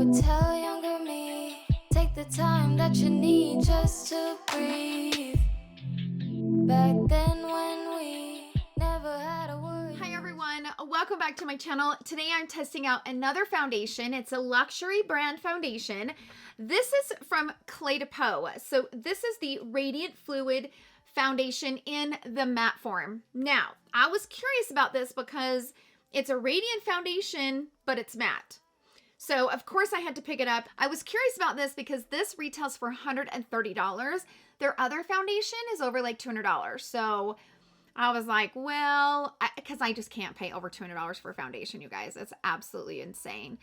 would tell younger me, take the time that you need just to breathe. Back then when we never had a worry. Hi everyone, welcome back to my channel. Today I'm testing out another foundation. It's a luxury brand foundation. This is from Cle De Peau. So this is the Radiant Fluid Foundation in the matte form. Now, I was curious about this because it's a radiant foundation, but it's matte. So of course I had to pick it up. I was curious about this because this retails for $130. Their other foundation is over like $200. So I was like, well, because I just can't pay over $200 for a foundation, you guys. It's absolutely insane.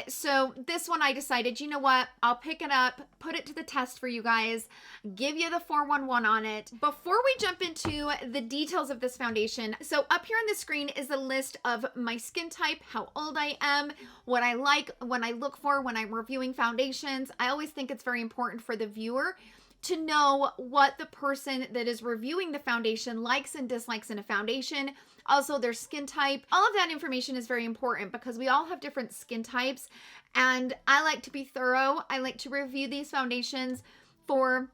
So this one I decided, you know what? I'll pick it up, put it to the test for you guys, give you the 411 on it. Before we jump into the details of this foundation, so up here on the screen is a list of my skin type, how old I am, what I like, what I look for when I'm reviewing foundations. I always think it's very important for the viewer to know what the person that is reviewing the foundation likes and dislikes in a foundation. Also their skin type. All of that information is very important because we all have different skin types, and I like to be thorough. I like to review these foundations for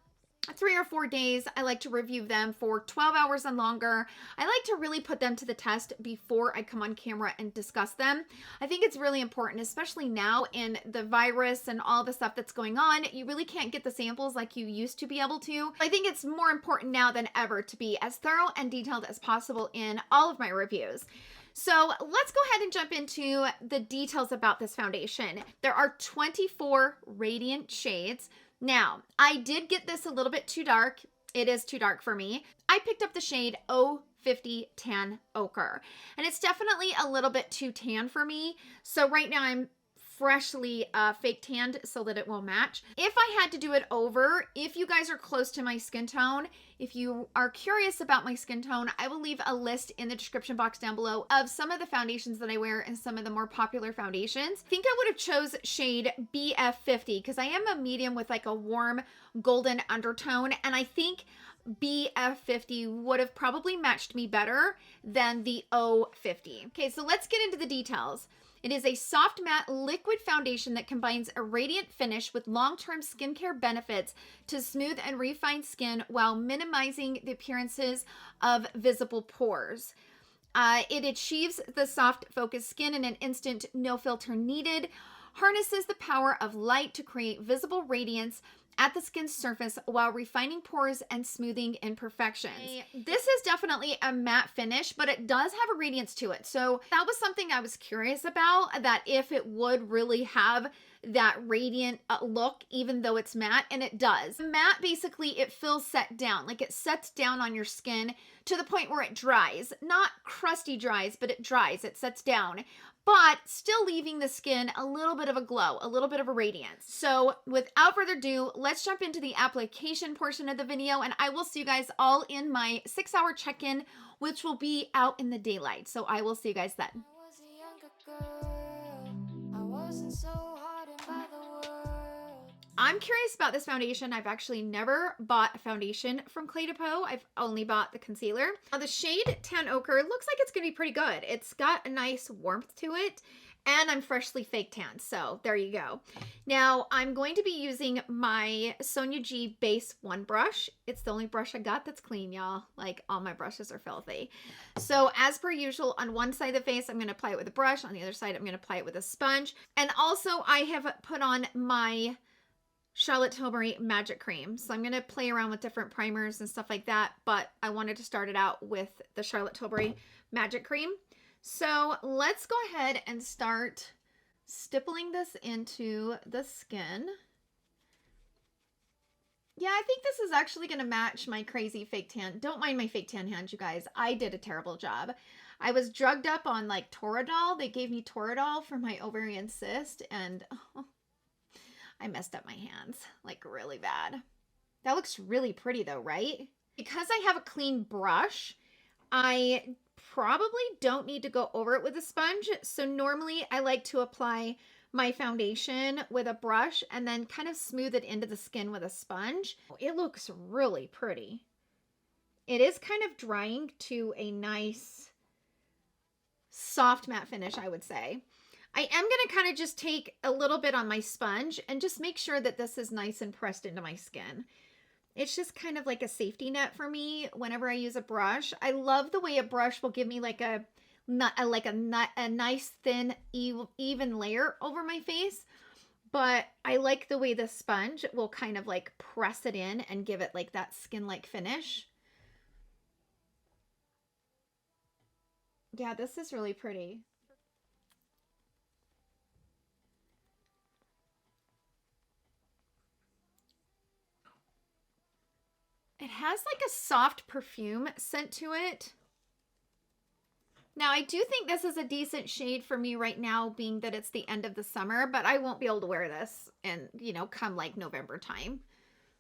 3 or 4 days. I like to review them for 12 hours and longer. I like to really put them to the test before I come on camera and discuss them. I think it's really important, especially now in the virus and all the stuff that's going on. You really can't get the samples like you used to be able to. I think it's more important now than ever to be as thorough and detailed as possible in all of my reviews. So let's go ahead and jump into the details about this foundation. There are 24 radiant shades. Now, I did get this a little bit too dark. It is too dark for me. I picked up the shade 050 Tan Ochre, and it's definitely a little bit too tan for me. So right now I'm freshly fake tanned so that it will match. If I had to do it over, if you guys are close to my skin tone, if you are curious about my skin tone, I will leave a list in the description box down below of some of the foundations that I wear and some of the more popular foundations. I think I would have chose shade BF50 because I am a medium with like a warm golden undertone, and I think BF50 would have probably matched me better than the 050. Okay, so let's get into the details. It is a soft matte liquid foundation that combines a radiant finish with long-term skincare benefits to smooth and refine skin while minimizing the appearances of visible pores. It achieves the soft, focused skin in an instant, no filter needed, harnesses the power of light to create visible radiance at the skin's surface while refining pores and smoothing imperfections. This is definitely a matte finish, but it does have a radiance to it. So that was something I was curious about, that if it would really have that radiant look even though it's matte, and it does. Matte, basically it feels set down, like it sets down on your skin to the point where it dries. Not crusty dries, but it dries, it sets down, but still leaving the skin a little bit of a glow, a little bit of a radiance. So without further ado, let's jump into the application portion of the video, and I will see you guys all in my 6-hour check-in, which will be out in the daylight. So I will see you guys then. I was a younger girl. I wasn't so hardened by the world. I'm curious about this foundation. I've actually never bought a foundation from Cle De Peau. I've only bought the concealer. Now the shade Tan Ochre looks like it's gonna be pretty good. It's got a nice warmth to it, and I'm freshly fake tan, so there you go. Now I'm going to be using my Sonia G Base 1 brush. It's the only brush I got that's clean, y'all. Like, all my brushes are filthy. So as per usual, on one side of the face, I'm gonna apply it with a brush. On the other side, I'm gonna apply it with a sponge. And also I have put on my Charlotte Tilbury Magic Cream. So I'm going to play around with different primers and stuff like that, but I wanted to start it out with the Charlotte Tilbury Magic Cream. So let's go ahead and start stippling this into the skin. Yeah, I think this is actually going to match my crazy fake tan. Don't mind my fake tan hands, you guys. I did a terrible job. I was drugged up on like Toradol. They gave me Toradol for my ovarian cyst, and I messed up my hands like really bad. That looks really pretty though, right? Because I have a clean brush, I probably don't need to go over it with a sponge. So normally I like to apply my foundation with a brush and then kind of smooth it into the skin with a sponge. It looks really pretty. It is kind of drying to a nice soft matte finish, I would say. I am going to kind of just take a little bit on my sponge and just make sure that this is nice and pressed into my skin. It's just kind of like a safety net for me whenever I use a brush. I love the way a brush will give me like a nice thin even layer over my face, but I like the way the sponge will kind of like press it in and give it like that skin-like finish. Yeah, this is really pretty. It has like a soft perfume scent to it. Now, I do think this is a decent shade for me right now, being that it's the end of the summer, but I won't be able to wear this and, you know, come like November time.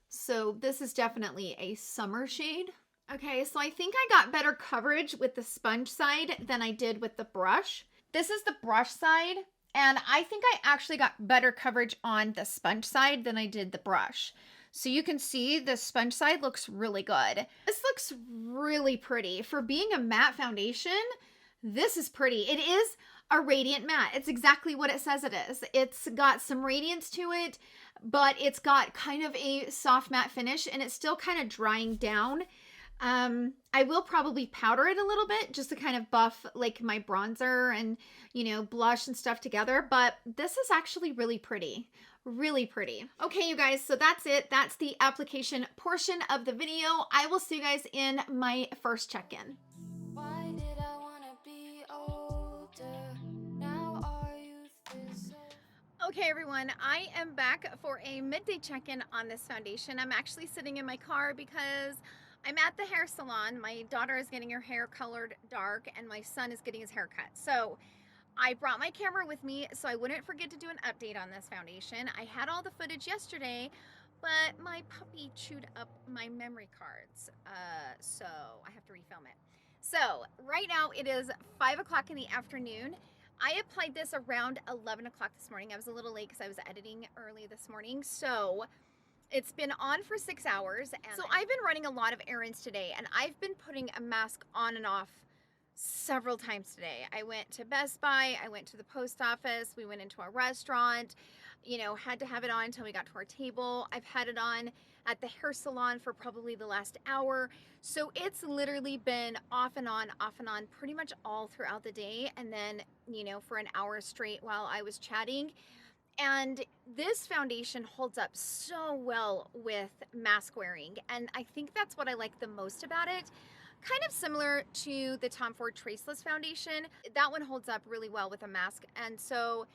So this is definitely a summer shade. Okay, so I think I got better coverage with the sponge side than I did with the brush. This is the brush side, and I think I actually got better coverage on the sponge side than I did the brush. So you can see the sponge side looks really good. This looks really pretty. For being a matte foundation, this is pretty. It is a radiant matte. It's exactly what it says it is. It's got some radiance to it, but it's got kind of a soft matte finish, and it's still kind of drying down. I will probably powder it a little bit just to kind of buff like my bronzer and, you know, blush and stuff together, but this is actually really pretty. Really pretty. Okay, you guys, so that's it. That's the application portion of the video. I will see you guys in my first check-in. Why did I wanna be older? Now our youth is so. Okay, everyone, I am back for a midday check-in on this foundation. I'm actually sitting in my car because I'm at the hair salon. My daughter is getting her hair colored dark and my son is getting his hair cut. So I brought my camera with me so I wouldn't forget to do an update on this foundation. I had all the footage yesterday, but my puppy chewed up my memory cards. So I have to refilm it. So right now it is 5 o'clock in the afternoon. I applied this around 11 o'clock this morning. I was a little late because I was editing early this morning. So it's been on for 6 hours. And so I've been running a lot of errands today, and I've been putting a mask on and off several times today. I went to Best Buy, I went to the post office, we went into a restaurant, you know, had to have it on until we got to our table. I've had it on at the hair salon for probably the last hour. So it's literally been off and on pretty much all throughout the day. And then, you know, for an hour straight while I was chatting. And this foundation holds up so well with mask wearing. And I think that's what I like the most about it. Kind of similar to the Tom Ford Traceless foundation. That one holds up really well with a mask. And so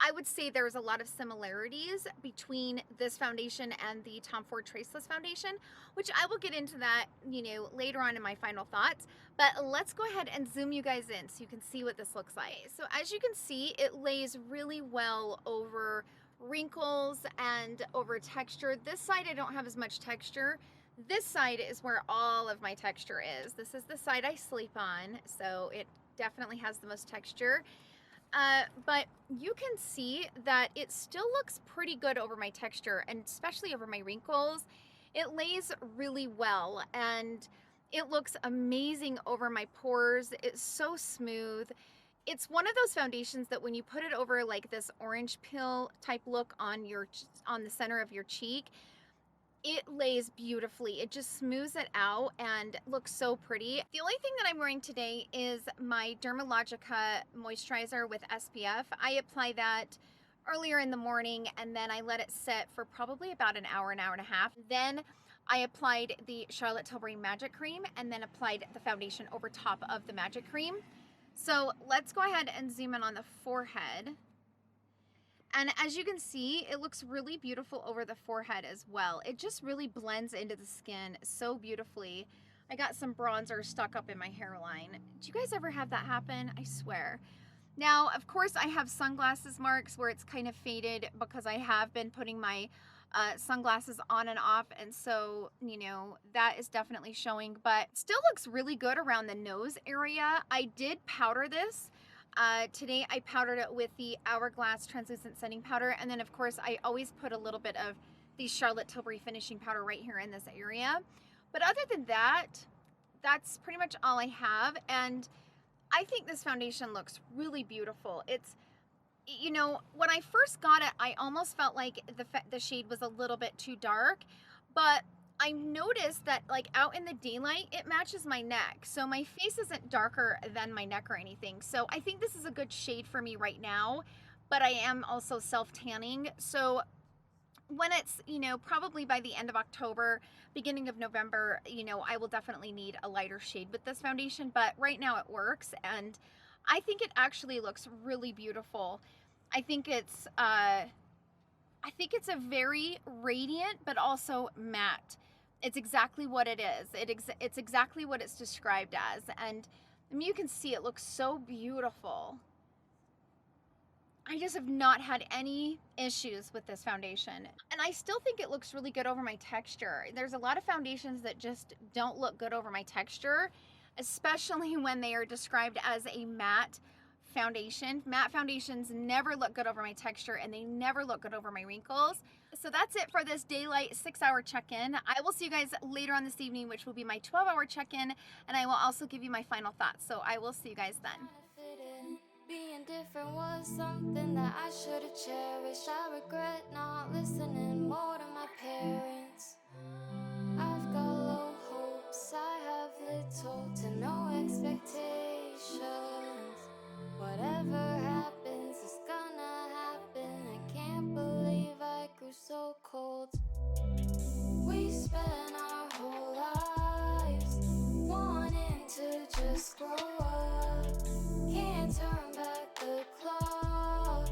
I would say there's a lot of similarities between this foundation and the Tom Ford Traceless foundation, which I will get into that, you know, later on in my final thoughts. But let's go ahead and zoom you guys in so you can see what this looks like. So as you can see, it lays really well over wrinkles and over texture. This side I don't have as much texture. This side is where all of my texture is. This is the side I sleep on, so it definitely has the most texture. But you can see that it still looks pretty good over my texture, and especially over my wrinkles. It lays really well, and it looks amazing over my pores. It's so smooth. It's one of those foundations that when you put it over like this orange peel type look on the center of your cheek, it lays beautifully. It just smooths it out and looks so pretty. The only thing that I'm wearing today is my Dermalogica moisturizer with SPF. I apply that earlier in the morning, and then I let it sit for probably about an hour and a half. Then I applied the Charlotte Tilbury Magic Cream, and then applied the foundation over top of the Magic Cream. So let's go ahead and zoom in on the forehead. And as you can see, it looks really beautiful over the forehead as well. It just really blends into the skin so beautifully. I got some bronzer stuck up in my hairline. Do you guys ever have that happen? I swear. Now, of course, I have sunglasses marks where it's kind of faded because I have been putting my sunglasses on and off, and so, you know, that is definitely showing, but still looks really good around the nose area. I did powder this. Today I powdered it with the Hourglass Translucent Setting Powder, and then of course I always put a little bit of the Charlotte Tilbury Finishing Powder right here in this area. But other than that, that's pretty much all I have, and I think this foundation looks really beautiful. It's you know, when I first got it, I almost felt like the shade was a little bit too dark, but I noticed that like out in the daylight, it matches my neck. So my face isn't darker than my neck or anything. So I think this is a good shade for me right now, but I am also self-tanning. So when it's, you know, probably by the end of October, beginning of November, you know, I will definitely need a lighter shade with this foundation, but right now it works, and I think it actually looks really beautiful. I think it's a very radiant but also matte. It's exactly what it is. It's exactly what it's described as, and I mean, you can see it looks so beautiful. I just have not had any issues with this foundation. And I still think it looks really good over my texture. There's a lot of foundations that just don't look good over my texture, especially when they are described as a matte foundation. Matte foundations never look good over my texture, and they never look good over my wrinkles. So that's it for this daylight 6-hour check-in. I will see you guys later on this evening, which will be my 12-hour check-in, and I will also give you my final thoughts. So I will see you guys then. Being different was something that I should have cherished. I regret not listening more to my parents. I've got low hopes, I have little to no expectations. Whatever happens is gonna happen. I can't believe I grew so cold. We spent our whole lives wanting to just grow up. Can't turn back the clock.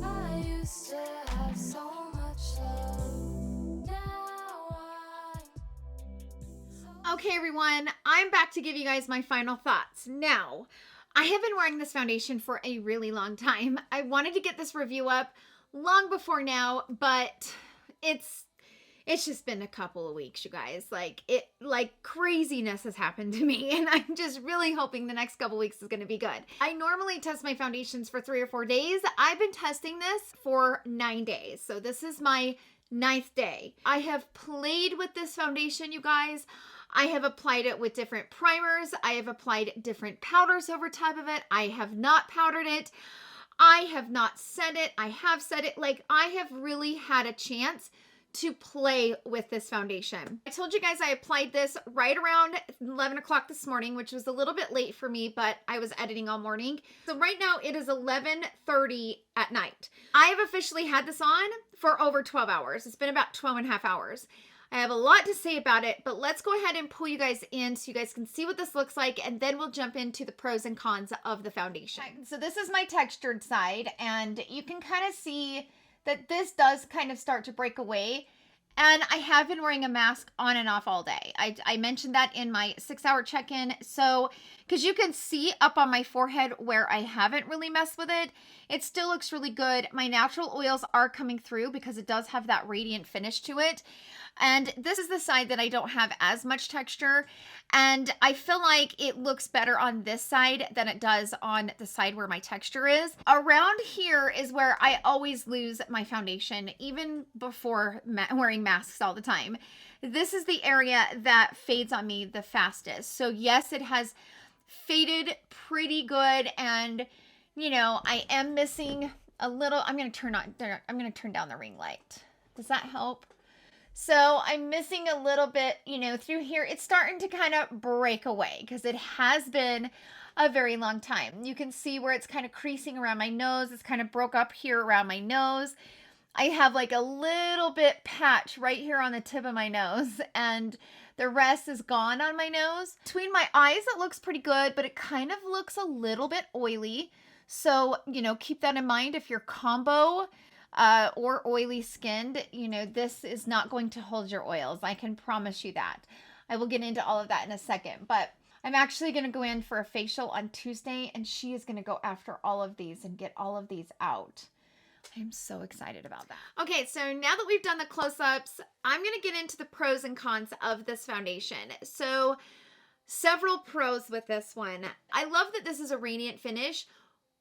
I used to have so much love. Now Okay, everyone, I'm back to give you guys my final thoughts. Now, I have been wearing this foundation for a really long time. I wanted to get this review up long before now, but it's just been a couple of weeks, you guys. Like craziness has happened to me, and I'm just really hoping the next couple weeks is going to be good. I normally test my foundations for 3 or 4 days. I've been testing this for 9 days. So this is my 9th day. I have played with this foundation, you guys. I have applied it with different primers. I have applied different powders over top of it. I have not powdered it. I have not set it. I have set it. Like, I have really had a chance to play with this foundation. I told you guys I applied this right around 11 o'clock this morning, which was a little bit late for me, but I was editing all morning. So right now it is 11:30 at night. I have officially had this on for over 12 hours. It's been about 12 and a half hours. I have a lot to say about it, but let's go ahead and pull you guys in so you guys can see what this looks like, and then we'll jump into the pros and cons of the foundation. Okay, so this is my textured side, and you can kind of see that this does kind of start to break away. And I have been wearing a mask on and off all day. I mentioned that in my 6-hour check-in. So, because you can see up on my forehead where I haven't really messed with it, it still looks really good. My natural oils are coming through because it does have that radiant finish to it. And this is the side that I don't have as much texture. And I feel like it looks better on this side than it does on the side where my texture is. Around here is where I always lose my foundation, even before wearing masks all the time. This is the area that fades on me the fastest. So yes, it has faded pretty good, and you know, I am missing a little. I'm going to turn down the ring light. Does that help? So I'm missing a little bit, you know, through here. It's starting to kind of break away because it has been a very long time. You can see where it's kind of creasing around my nose. It's kind of broke up here around my nose. I have like a little bit patch right here on the tip of my nose, and the rest is gone on my nose. Between my eyes, it looks pretty good, but it kind of looks a little bit oily. So, you know, keep that in mind if you're combo or oily skinned. You know, this is not going to hold your oils. I can promise you that. I will get into all of that in a second, but I'm actually going to go in for a facial on Tuesday, and she is going to go after all of these and get all of these out. I'm so excited about that. Okay, so now that we've done the close-ups, I'm going to get into the pros and cons of this foundation. So, several pros with this one. I love that this is a radiant finish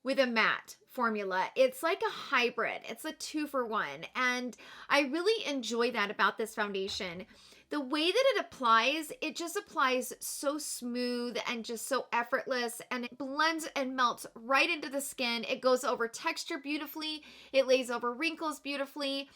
with a matte formula. It's like a hybrid. It's a 2-for-1. And I really enjoy that about this foundation. The way that it applies, it just applies so smooth and just so effortless, and it blends and melts right into the skin. It goes over texture beautifully. It lays over wrinkles beautifully.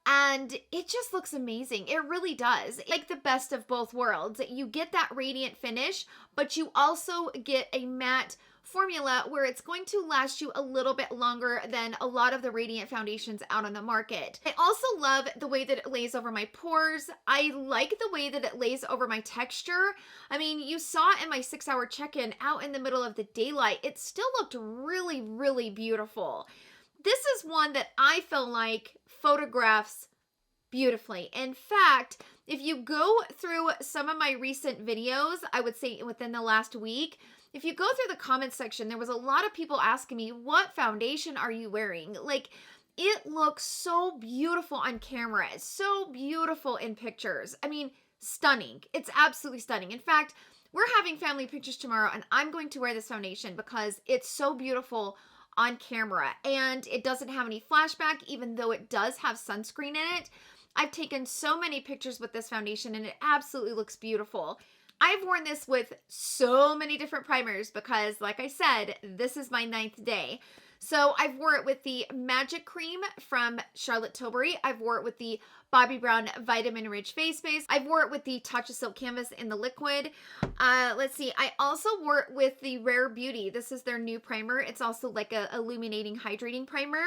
And it just looks amazing. It really does. Like the best of both worlds. You get that radiant finish, but you also get a matte formula where it's going to last you a little bit longer than a lot of the radiant foundations out on the market. I also love the way that it lays over my pores. I like the way that it lays over my texture. I mean, you saw in my 6-hour check-in out in the middle of the daylight, it still looked really, really beautiful. This is one that I feel like photographs beautifully. In fact, if you go through some of my recent videos, I would say within the last week, if you go through the comments section, there was a lot of people asking me, what foundation are you wearing? Like, it looks so beautiful on camera. It's so beautiful in pictures. I mean, stunning. It's absolutely stunning. In fact, we're having family pictures tomorrow, and I'm going to wear this foundation because it's so beautiful on camera, and it doesn't have any flashback, even though it does have sunscreen in it. I've taken so many pictures with this foundation, and it absolutely looks beautiful. I've worn this with so many different primers because, like I said, this is my 9th day. So I've wore it with the Magic Cream from Charlotte Tilbury. I've wore it with the Bobbi Brown Vitamin Rich Face Base. I've wore it with the Tatcha Silk Canvas in the liquid. Let's see. I also wore it with the Rare Beauty. This is their new primer. It's also like a illuminating, hydrating primer.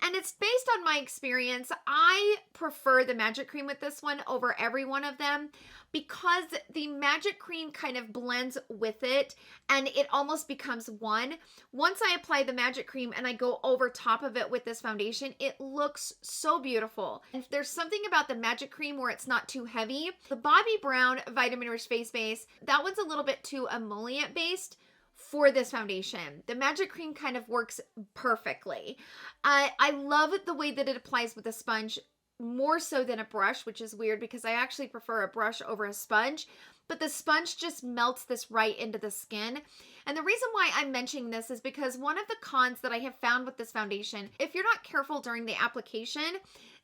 And it's based on my experience. I prefer the Magic Cream with this one over every one of them, because the Magic Cream kind of blends with it and it almost becomes one. Once I apply the Magic Cream and I go over top of it with this foundation, it looks so beautiful. And there's something about the Magic Cream where it's not too heavy. The Bobbi Brown Vitamin Rich Face Base, that one's a little bit too emollient based for this foundation. The Magic Cream kind of works perfectly. I love the way that it applies with a sponge, more so than a brush, which is weird because I actually prefer a brush over a sponge, but the sponge just melts this right into the skin. And the reason why I'm mentioning this is because one of the cons that I have found with this foundation, if you're not careful during the application,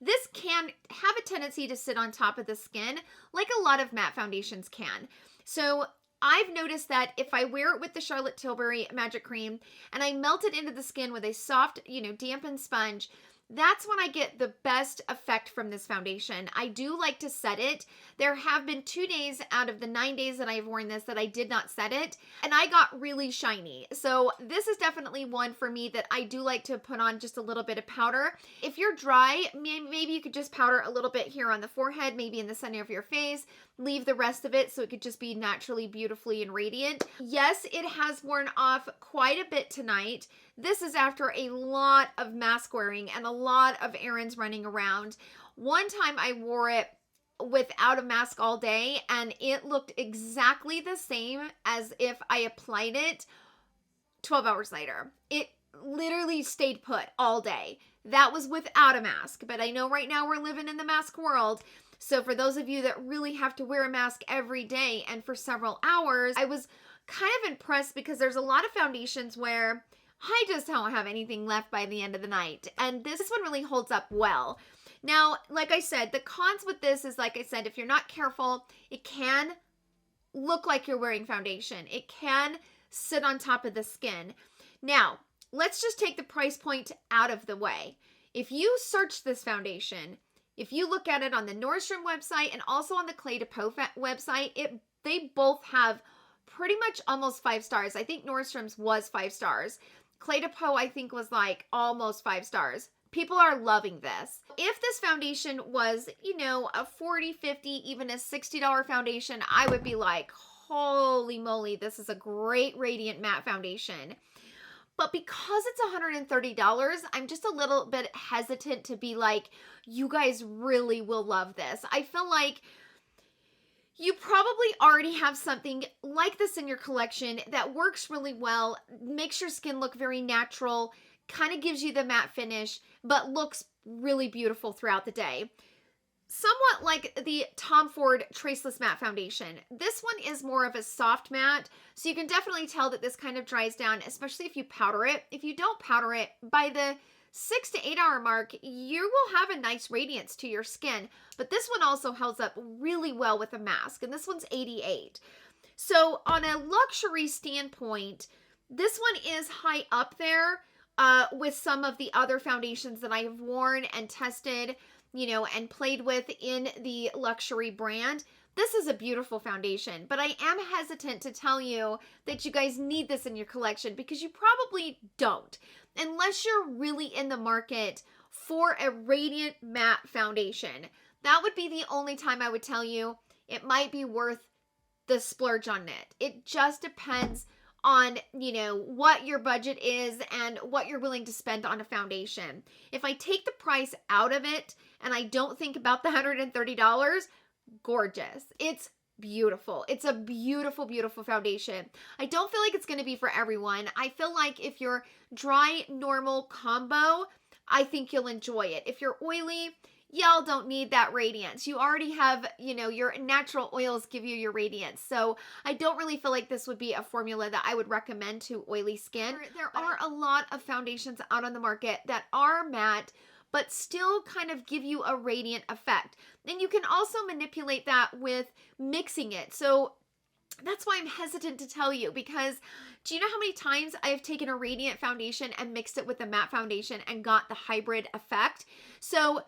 this can have a tendency to sit on top of the skin like a lot of matte foundations can. So I've noticed that if I wear it with the Charlotte Tilbury Magic Cream and I melt it into the skin with a soft, dampened sponge, that's when I get the best effect from this foundation. I do like to set it. There have been 2 days out of the 9 days that I've worn this that I did not set it, and I got really shiny. So this is definitely one for me that I do like to put on just a little bit of powder. If you're dry, maybe you could just powder a little bit here on the forehead, maybe in the center of your face. Leave the rest of it so it could just be naturally, beautifully, and radiant. Yes, it has worn off quite a bit tonight. This is after a lot of mask wearing and a lot of errands running around. One time I wore it without a mask all day, and it looked exactly the same as if I applied it 12 hours later. It literally stayed put all day. That was without a mask, but I know right now we're living in the mask world. So for those of you that really have to wear a mask every day and for several hours, I was kind of impressed because there's a lot of foundations where I just don't have anything left by the end of the night. And this one really holds up well. Now, like I said, the cons with this is, like I said, if you're not careful, it can look like you're wearing foundation. It can sit on top of the skin. Now, let's just take the price point out of the way. If you search this foundation, if you look at it on the Nordstrom website and also on the Cle De Peau website, they both have pretty much almost 5 stars. I think Nordstrom's was 5 stars. Cle De Peau, I think, was like almost 5 stars. People are loving this. If this foundation was, a $40, $50, even a $60 foundation, I would be like, holy moly, this is a great radiant matte foundation. But because it's $130, I'm just a little bit hesitant to be like, you guys really will love this. I feel like you probably already have something like this in your collection that works really well, makes your skin look very natural, kind of gives you the matte finish, but looks really beautiful throughout the day. somewhat like the Tom Ford Traceless Matte Foundation. This one is more of a soft matte, so you can definitely tell that this kind of dries down, especially if you powder it. If you don't powder it, by the 6 to 8 hour mark, you will have a nice radiance to your skin. But this one also holds up really well with a mask, and this one's 88. So on a luxury standpoint, this one is high up there with some of the other foundations that I have worn and tested, you know, and played with in the luxury brand. This is a beautiful foundation, but I am hesitant to tell you that you guys need this in your collection because you probably don't, unless you're really in the market for a radiant matte foundation. That would be the only time I would tell you it might be worth the splurge on it. It just depends on, you know, what your budget is and what you're willing to spend on a foundation. If I take the price out of it and I don't think about the $130, gorgeous. It's beautiful. It's a beautiful, beautiful foundation. I don't feel like it's going to be for everyone. I feel like if you're dry, normal combo, I think you'll enjoy it. If you're oily, y'all don't need that radiance. You already have, you know, your natural oils give you your radiance. So I don't really feel like this would be a formula that I would recommend to oily skin. There are a lot of foundations out on the market that are matte, but still kind of give you a radiant effect. And you can also manipulate that with mixing it. So that's why I'm hesitant to tell you, because do you know how many times I have taken a radiant foundation and mixed it with a matte foundation and got the hybrid effect? So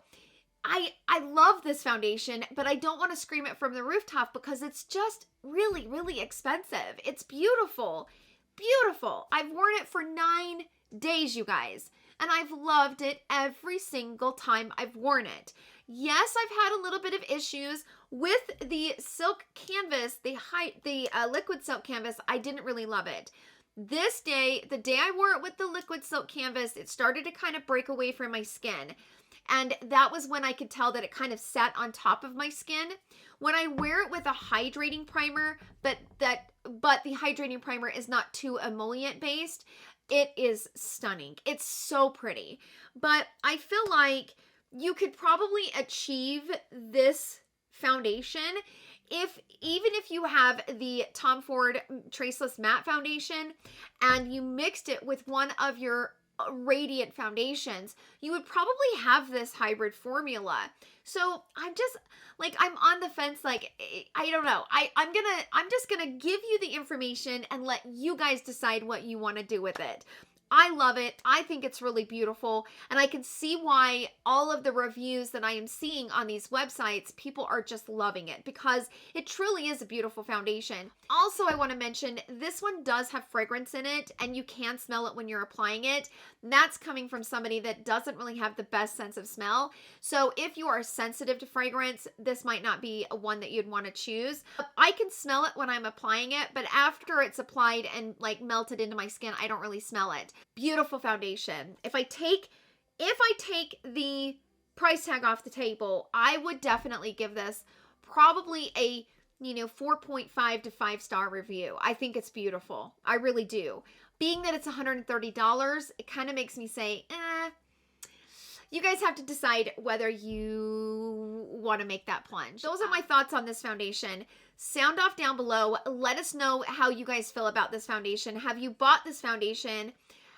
I love this foundation, but I don't want to scream it from the rooftop because it's just really, really expensive. It's beautiful, beautiful. I've worn it for 9 days, you guys, and I've loved it every single time I've worn it. Yes, I've had a little bit of issues with the silk canvas, the liquid silk canvas. I didn't really love it. This day, the day I wore it with the liquid silk canvas, it started to kind of break away from my skin. And that was when I could tell that it kind of sat on top of my skin. When I wear it with a hydrating primer, but the hydrating primer is not too emollient based, it is stunning. It's so pretty. But I feel like you could probably achieve this foundation even if you have the Tom Ford Traceless Matte Foundation and you mixed it with one of your radiant foundations, you would probably have this hybrid formula. So I'm just like, I'm on the fence. Like, I don't know. I'm just gonna give you the information and let you guys decide what you want to do with it. I love it. I think it's really beautiful. And I can see why all of the reviews that I am seeing on these websites, people are just loving it because it truly is a beautiful foundation. Also, I want to mention this one does have fragrance in it and you can smell it when you're applying it. That's coming from somebody that doesn't really have the best sense of smell. So if you are sensitive to fragrance, this might not be one that you'd want to choose. I can smell it when I'm applying it, but after it's applied and like melted into my skin, I don't really smell it. Beautiful foundation. If I take the price tag off the table, I would definitely give this probably a 4.5 to 5-star review. I think it's beautiful. I really do. Being that it's $130, it kind of makes me say, you guys have to decide whether you want to make that plunge. Those are my thoughts on this foundation. Sound off down below. Let us know how you guys feel about this foundation. Have you bought this foundation?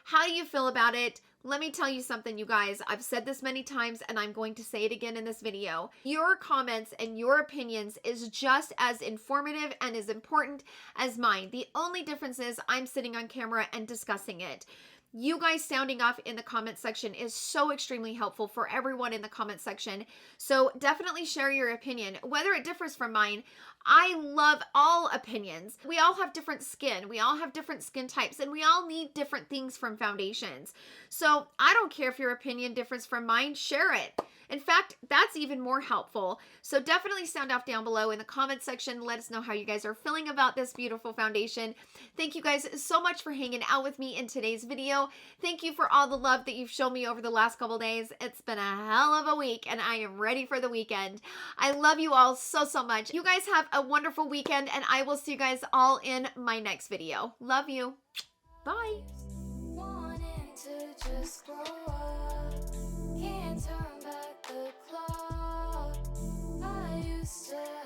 How do you feel about it? Let me tell you something, you guys. I've said this many times and I'm going to say it again in this video. Your comments and your opinions is just as informative and as important as mine. The only difference is I'm sitting on camera and discussing it. You guys sounding off in the comment section is so extremely helpful for everyone in the comment section. So definitely share your opinion, whether it differs from mine. I love all opinions. We all have different skin. We all have different skin types and we all need different things from foundations. So I don't care if your opinion differs from mine, share it. In fact, that's even more helpful. So definitely sound off down below in the comment section. Let us know how you guys are feeling about this beautiful foundation. Thank you guys so much for hanging out with me in today's video. Thank you for all the love that you've shown me over the last couple days. It's been a hell of a week and I am ready for the weekend. I love you all so, so much. You guys have a wonderful weekend and I will see you guys all in my next video. Love you. Bye. Wanting to just grow up, can't turn back the clock. used to